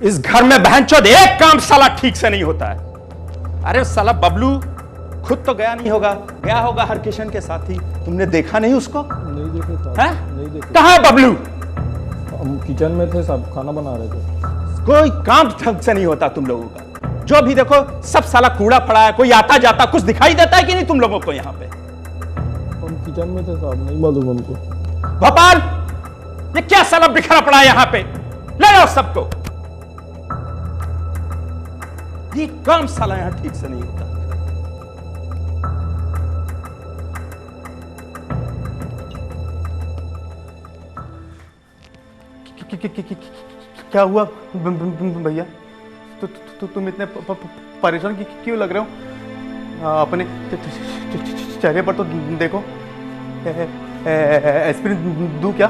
इस घर में बहनचोद एक काम साला ठीक से नहीं होता है। अरे साला बबलू खुद तो गया नहीं होगा, गया होगा हरकिशन के साथ ही। तुमने देखा नहीं उसको? नहीं देखे साहब, नहीं देखे। कहाँ है बबलू? हम किचन में थे साहब, खाना बना रहे थे। कोई काम ढंग से नहीं होता तुम लोगों का। जो भी देखो सब साला कूड़ा पड़ा है, कोई आता जाता कुछ दिखाई देता है कि नहीं तुम लोगों को यहाँ पे? हम किचन में थे साहब, नहीं मालूम हमको। भोपाल, ये क्या साला बिखरा पड़ा है यहाँ पे? ले लो सबको। ये काम साला यहाँ ठीक से नहीं होता। क्या हुआ भैया? तुम इतने परेशान क्यों लग रहे हो? अपने चेहरे पर तो देखो। एस्पिरिन दूं क्या?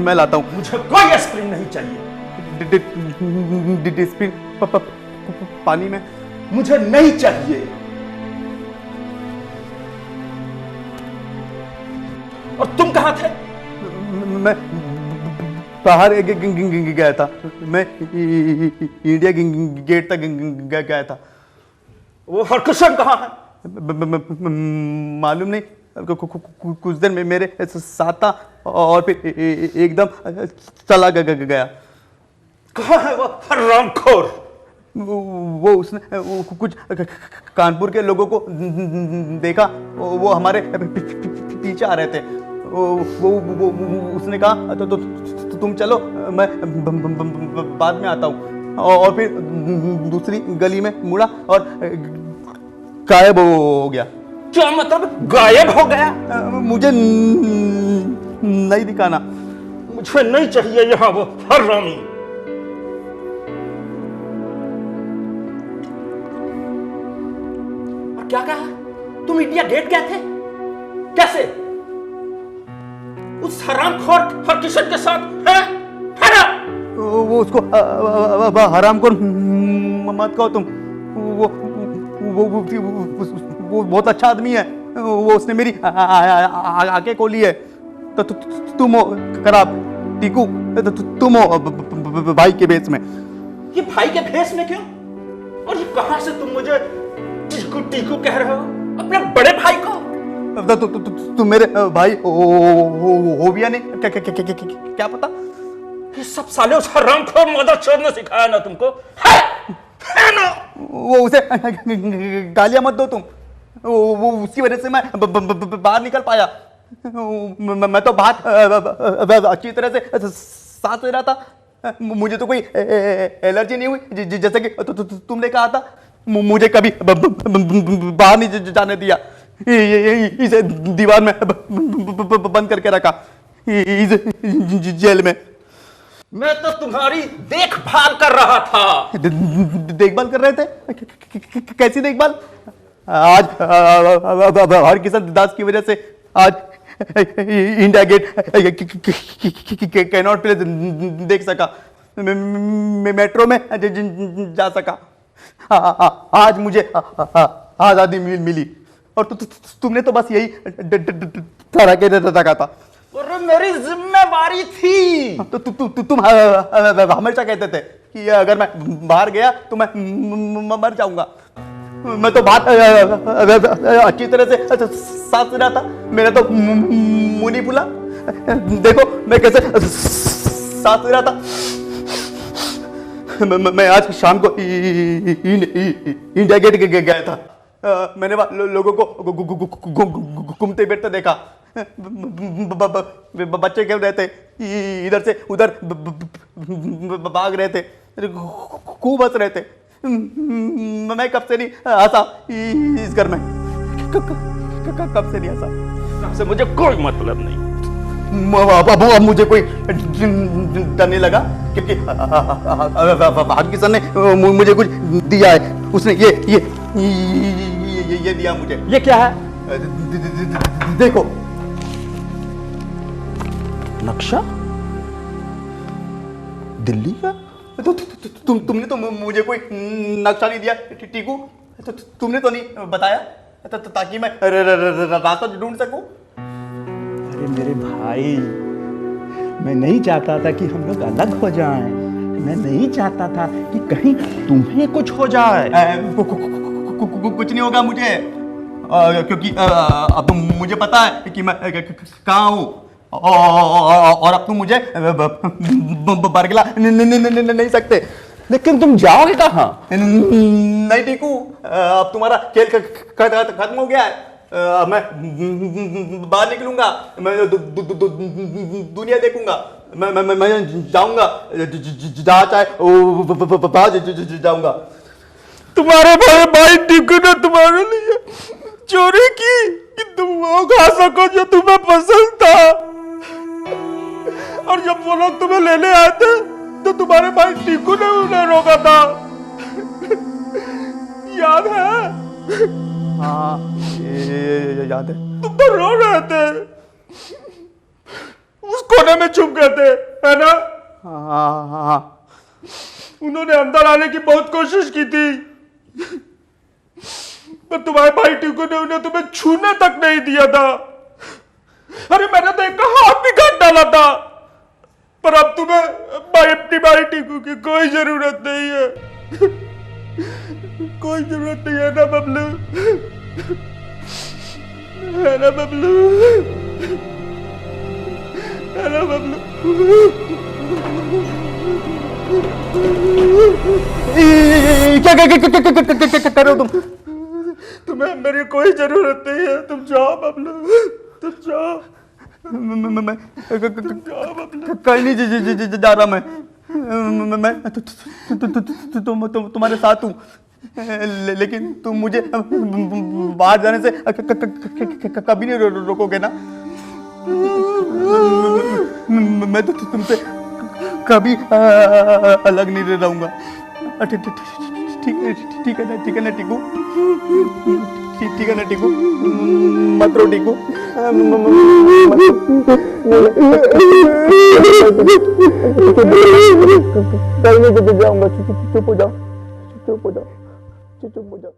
मैं लाता हूं। मुझे कोई एस्पिरिन नहीं चाहिए। एस्पिरिन पानी में मुझे नहीं चाहिए। और तुम कहां थे? मैं बाहर गया था। मैं इंडिया गेट तक गया था। वो हरकिशन कहाँ है? मालूम नहीं। कुछ दिन में मेरे साथ था और फिर एकदम चला गया। कहाँ है वो हरामखोर? वो उसने कुछ कानपुर के लोगों को देखा। वो हमारे पीछे आ रहे थे। वो उसने कहा तो तुम चलो, मैं बाद में आता हूँ। और फिर दूसरी गली में मुड़ा और गायब हो गया। क्या मतलब गायब हो गया? मुझे नहीं दिखाना। मुझे नहीं चाहिए यहाँ वो हरामी। क्या कहा? तुम इंडिया गेट गए थे? कैसे? उस हरामखोर हरकिशन के साथ है ना? वो उसको हरामखोर मत कहो तुम। वो बहुत अच्छा आदमी है। वो उसने मेरी आंखें खोली है। तो तुम हो खराब टीकू। तुम हो भाई के भेष में। ये भाई के भेष में क्यों? और ये कहां से तुम मुझे टीकू टीकू कह रहे हो? अपने बड़े भाई को? तुम मेरे भाई हो भी या नहीं? क्या पता? ये सब साले उस हरामखोर मदरचोद ने सिखाया ना तुमको, है ना? वो उसे गालियां मत दो तुम। वो उसकी वजह से मैं बाहर निकल पाया। मैं तो बाहर अच्छी तरह से सांस ले रहा था। मुझे तो कोई एलर्जी नहीं हुई, जैसे कि तुमने कहा था। मुझे कभी बाहर नहीं जाने दिया। इसे दीवार में बंद करके रखा इस जेल में। मैं तो तुम्हारी देखभाल कर रहा था। देखभाल कर रहे थे? कैसी देखभाल? आज हरकिशन दास की वजह से आज इंडिया गेट कैनॉट प्लेस देख सका, मेट्रो में जा सका। आज मुझे आजादी मिली। और तुमने तो बस यही ठहरा के रखा था। अरे मेरी जिम्मेवारी थी। तो तुम हमेशा कहते थे कि अगर मैं बाहर गया तो मैं मर जाऊंगा। मैं तो बात अच्छी तरह से सांस ले रहा था। मेरा तो मुंह नहीं फूला। देखो मैं कैसे सांस ले रहा था। मैं आज शाम को इंडिया गेट गया था। मैंने लोगों को घूमते फिरते देखा। बच्चे खेल रहे थे, इधर से उधर भाग रहे थे, खूब हंस रहे थे। मैं कब से नहीं हंसा इस घर में। कब से नहीं हंसा। से मुझे कोई मतलब नहीं। अब मुझे कोई डर नहीं लगा, क्योंकि हरकिशन ने मुझे कुछ दिया है। उसने ये दिया मुझे। ये क्या है? देखो नक्शा दिल्ली का। तो तुमने तो मुझे कोई नक्शा नहीं दिया टीकू। तो तुमने तो नहीं बताया ताकि मैं रास्ता ढूंढ सकूं। अरे मेरे भाई, मैं नहीं चाहता था कि हम लोग अलग हो जाएं। मैं नहीं चाहता था कि कहीं तुम्हें कुछ हो जाए। कुछ नहीं होगा मुझे, क्योंकि अब तो मुझे पता है कि मैं कहाँ हूँ, और अब तुम मुझे बरगला नहीं सकते। लेकिन तुम जाओगे कहाँ? नहीं टीकू, अब तुम्हारा खेल खत्म हो गया है। मैं बाहर निकलूंगा, मैं दुनिया देखूंगा, मैं जाऊंगा जहाँ चाहे वहाँ जाऊंगा। तुम्हारे भाई टीकू ने तुम्हारे लिए चोरी की कि तुम वो खा सको जो तुम्हें पसंद था, और जब वो लोग तुम्हें लेने आए थे तो तुम्हारे भाई टीकू ने उन्हें रोका था, याद है? हाँ ये याद है। तुम तो रो रहे थे, उस कोने में छुप गए थे, है ना? हाँ हाँ, उन्होंने अंदर आने की बहुत कोशिश की थी, पर तुम्हारे भाई टीकू ने उन्हें तुम्हें छूने तक नहीं दिया था। अरे मैंने तो एक हाथ भी काट डाला था, पर अब तुम्हें अपनी भाई टीकू की कोई जरूरत नहीं है। कोई जरूरत नहीं है ना बबलू, है ना बबलू, है ना बबलू? क्या कर रहे हो तुम? तुम्हें मेरी कोई जरूरत नहीं है, तुम जाओ बबलू, तुम जाओ। मैं कहीं नहीं जा रहा, मैं तुम्हारे साथ हूँ, लेकिन तुम मुझे बाहर जाने से कभी नहीं रोकोगे ना? मैं तो तुमसे कभी अलग नहीं रहूंगा। ठीक है ना टीकू, ठीक है ना टीकू, मत रो टीकू। कल मैं जाऊंगा, चुप हो जाओ, चुप हो जाओ।